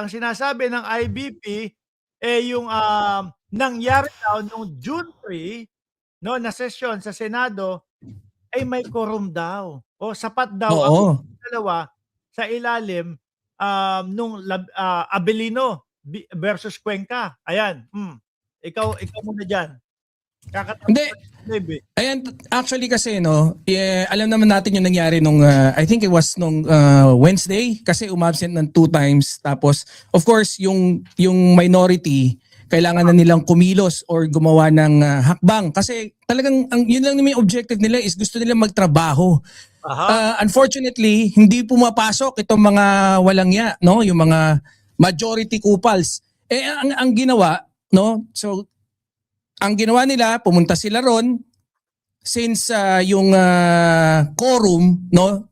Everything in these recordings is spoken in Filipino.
ang sinasabi ng IBP, yung, nangyari daw nung June 3, 'no, na sesyon sa Senado ay may quorum daw o sapat daw ang Oo. dalawa sa ilalim, nung Abilino versus Cuenca. Ayan, ikaw muna diyan. Hindi. Ayan, actually kasi alam naman natin yung nangyari nung I think it was nung Wednesday kasi umabsent ng 2 times, tapos of course yung minority kailangan na nilang kumilos or gumawa ng hakbang kasi talagang yun lang naman yung objective nila is gusto nila magtrabaho. Unfortunately, hindi pumapasok itong mga walang ya, no, yung mga majority kupals. Ang ginawa, no, so ang ginawa nila, pumunta sila ron since yung quorum, no,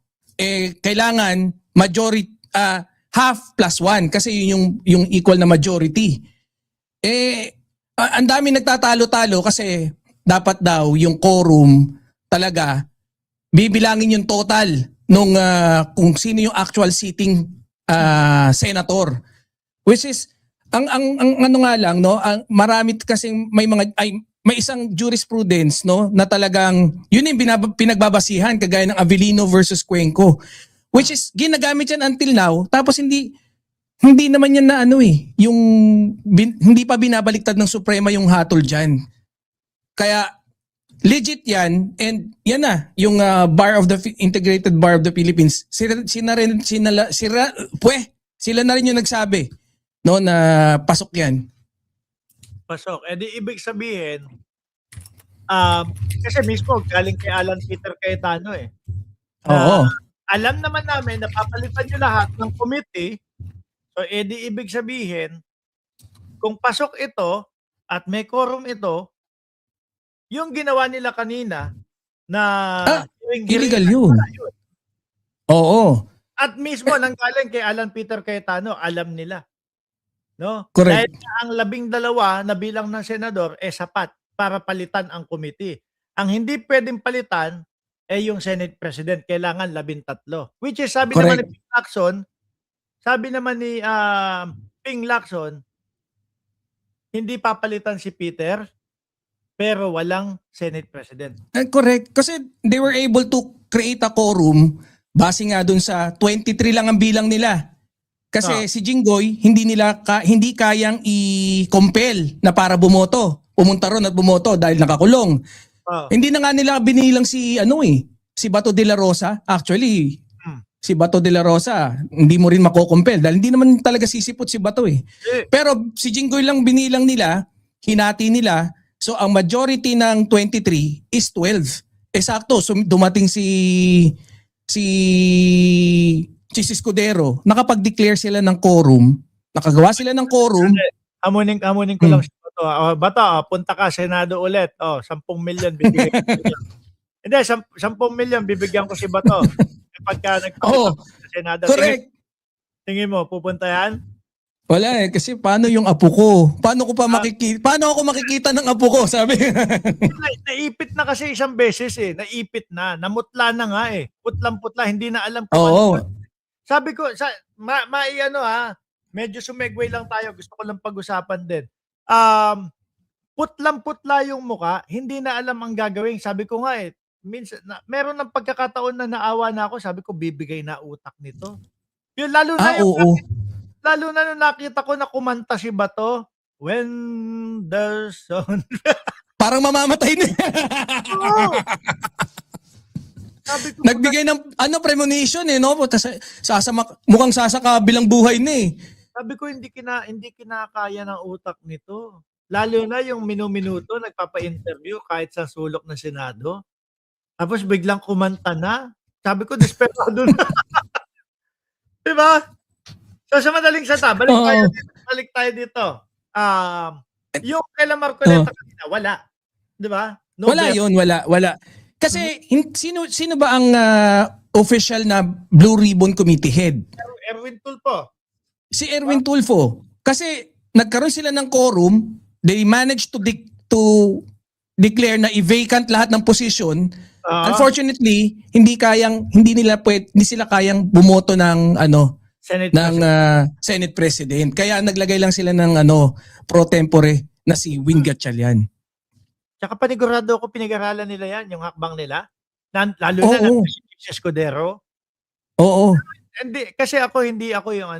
kailangan majority, half plus 1 kasi yun yung equal na majority. Ang dami nagtatalo-talo kasi dapat daw yung quorum talaga bibilangin yung total nung kung sino yung actual sitting senator, which is ang ano nga lang, no, marami kasing may isang jurisprudence, no, na talagang yun yung pinagbabasihan kagaya ng Abilino versus Cuenco, which is ginagamit yan until now, tapos hindi naman yan na yung hindi pa binabaliktad ng Suprema yung hatol diyan. Kaya legit yan, and yan na yung Integrated Bar of the Philippines. Sila na rin yung nagsabi, no, na pasok yan. Pasok. Di ibig sabihin, kasi mismo galing kay Alan Peter Cayetano Oo. Alam naman namin na papalitan nyo lahat ng committee. So di ibig sabihin, kung pasok ito at may quorum ito, yung ginawa nila kanina na illegal yun. Oo. At mismo nanggaling kay Alan Peter Cayetano, alam nila. No? Correct. Dahil ang 12 na bilang ng senador sapat para palitan ang committee. Ang hindi pwedeng palitan yung Senate President, kailangan 13. Which is sabi naman ni Ping Lacson, hindi papalitan si Peter pero walang Senate President. Correct. Kasi they were able to create a quorum base nga dun sa 23 lang ang bilang nila. Kasi si Jinggoy, hindi kayang i-compel na para bumoto. Pumunta ron at bumoto dahil nakakulong. Hindi na nga nila binilang si Bato de la Rosa. Actually, si Bato de la Rosa, hindi mo rin mako-compel dahil hindi naman talaga sisipot si Bato Pero si Jinggoy lang binilang nila, hinati nila. So ang majority ng 23 is 12. Sakto, so dumating si Escudero, nakapag-declare sila ng quorum, nakagawa sila ng quorum. Amunin ko lang si Bato. Bato, punta ka Senado ulit. 10 million bibigyan ko. Hindi, 10 million bibigyan ko si Bato. Pagka nagpapalita sa Senado. Correct. Tingin mo, pupunta yan? Wala kasi paano yung apo ko? Paano ako makikita ng apo ko, sabi. Naipit na kasi isang beses naipit na, namutla na nga putlang-putla, hindi na alam kung ano. Sabi ko, medyo sumegway lang tayo, gusto ko lang pag-usapan din. Putlang-putla yung muka, hindi na alam ang gagawin. Sabi ko nga minsan, meron ng pagkakataon na naawa na ako, sabi ko, bibigay na utak nito. Yun, lalo na nung nakita ko na kumanta si Bato, When the Sun... Parang mamamatay na. Nagbigay ng premonition no? Mukhang sasakabilang buhay na Sabi ko hindi kinakaya ng utak nito. Lalo na yung minuto nagpapa-interview kahit sa sulok ng Senado. Tapos biglang kumanta na. Sabi ko desperado na. Diba? So sa madaling salita, balik tayo dito. Yung kay Marcoleta kanina, wala. Diba? Wala. Kasi sino ba ang official na Blue Ribbon Committee head? Erwin Tulfo. Si Erwin Tulfo. Kasi nagkaroon sila ng quorum, they managed to declare na i-vacant lahat ng position. Unfortunately, hindi sila kayang bumoto ng Senate ng President. Senate President. Kaya naglagay lang sila ng pro tempore na si Win Gatchalian. Tsaka panigurado ako pinag-aralan nila yan, yung hakbang nila. Lalo na Oo. si Chis Escudero. Oo. Hindi, kasi hindi ako yung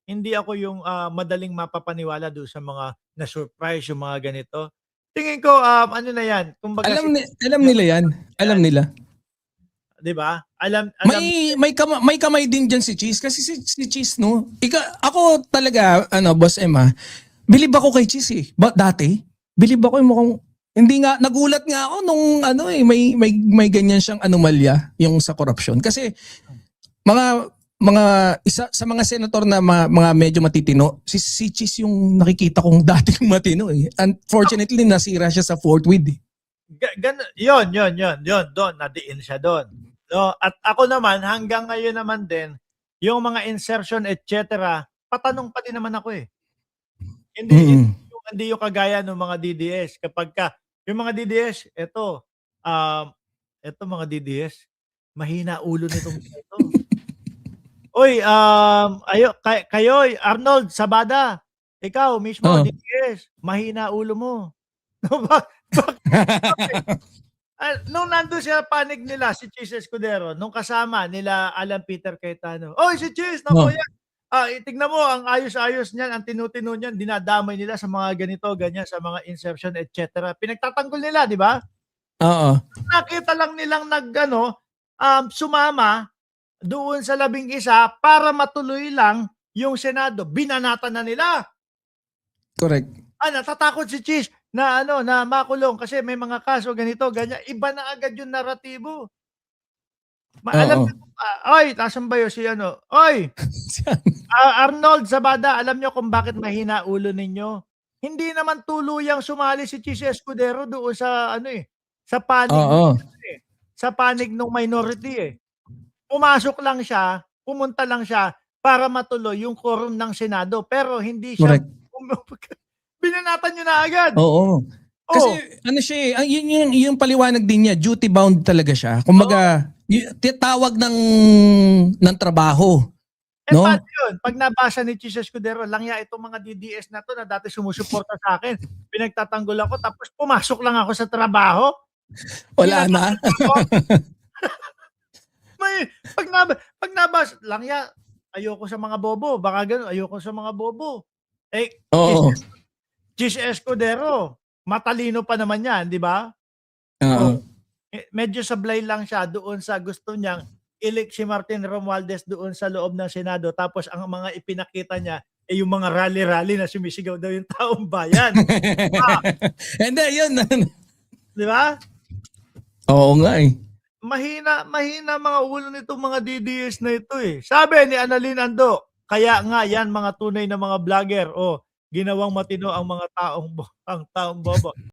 hindi ako yung madaling mapapaniwala doon sa mga na-surprise, yung mga ganito. Tingin ko, ano na yan, kumbaga Alam nila yan. Alam nila. 'di ba? Alam May kamay din diyan si Cheese kasi si Cheese no. Ako talaga Boss Emma, bilib ako kay Cheese eh. Dati, bilib ako yung mukhang hindi nga nagulat nga ako nung may ganyan siyang anomalya yung sa korupsyon kasi mga isa sa mga senator na mga medyo matitino, si Cheese yung nakikita kong dating matino eh. Unfortunately nasira siya sa Fort Worth eh. Yon, doon nadiin siya doon. No, at ako naman hanggang ngayon naman din yung mga insertion etc. patanong pa din naman ako eh. Hindi yung kagaya ng mga DDS kapag yung mga DDS eto mga DDS mahina ulo nitong ito. Oy, kayo Arnold Sabada, ikaw mismo DDS, mahina ulo mo. No ba? Nung nandun siya panig nila, si Chis Escudero, nung kasama nila Alan Peter Cayetano. Oy, si Chis, naku yan. Tignan mo, ang ayos-ayos niyan, ang tinutino niyan, dinadamay nila sa mga ganito, ganyan, sa mga insertion, etc. Pinagtatanggol nila, di ba? Oo. Nakita lang nilang sumama doon sa 11 para matuloy lang yung Senado. Binanatan na nila. Correct. Natatakot si Cheese na na makulong kasi may mga kaso ganito, ganyan. Iba na agad yung naratibo. Alam niyo, oy, nasan ba yun si Oy, Arnold Sabada, alam niyo kung bakit mahina ulo ninyo? Hindi naman tuluyang sumali si Cheese Escudero doon sa sa panig sa panig ng minority eh. Pumasok lang siya, pumunta lang siya para matuloy yung quorum ng Senado pero hindi siya binanatan niyo na agad. Oo. Kasi siya yung paliwanag din niya, duty bound talaga siya. Kumbaga, tawag ng trabaho. No? Paano yun? Pag nabasa ni Cheese Escudero, langya itong mga DDS na to na dati sumusuporta sa akin, pinagtatanggol ako tapos pumasok lang ako sa trabaho. Wala na. Pag nabasa, langya, ayoko sa mga bobo. Baka gano'n, ayoko sa mga bobo. Cheese Escudero, matalino pa naman yan, di ba? Medyo sablay lang siya doon sa gusto niyang elect si Martin Romualdez doon sa loob ng Senado. Tapos ang mga ipinakita niya yung mga rally-rally na sumisigaw daw yung taong bayan. Hindi, yun. Di ba? Oo nga eh. Mahina mga ulo nitong mga DDS na ito eh. Sabi ni Annalyn Ando, kaya nga yan mga tunay na mga vlogger ginawang matino ang mga taong bobo.